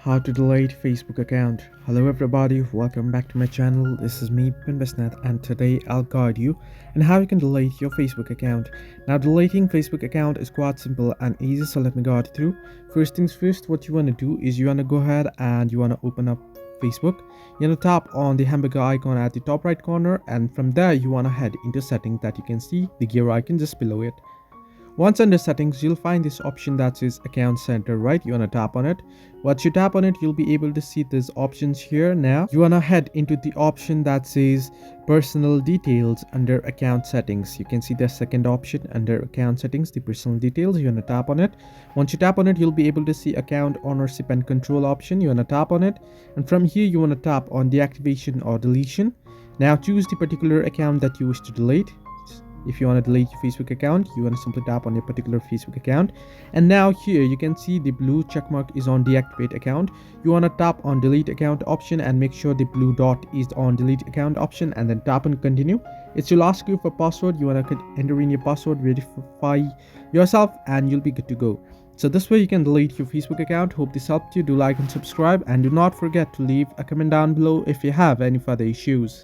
How to delete Facebook account. Hello everybody, welcome back to my channel. This is me Pinbasnet, and today I'll guide you on how you can delete your Facebook account. Now deleting Facebook account is quite simple and easy, so let me guide you through. First things first, what you want to do is you want to go ahead and you want to open up Facebook. You want to tap on the hamburger icon at the top right corner, and from there you want to head into settings that you can see the gear icon just below it. Once under settings, you'll find this option that says account center, right? You want to tap on it. Once you tap on it, you'll be able to see these options here. Now you want to head into the option that says personal details under account settings. You can see the second option under account settings, the personal details. You want to tap on it. Once you tap on it, you'll be able to see account ownership and control option. You want to tap on it, and from here you want to tap on deactivation or deletion. Now choose the particular account that you wish to delete. If you want to delete your Facebook account, you want to simply tap on your particular Facebook account, and now here you can see the blue check mark is on deactivate account. You want to tap on delete account option and make sure the blue dot is on delete account option, and then tap on continue. It will ask you for password. You want to enter in your password, verify yourself, and you'll be good to go. So this way you can delete your Facebook account. Hope this helped you. Do like and subscribe, and do not forget to leave a comment down below if you have any further issues.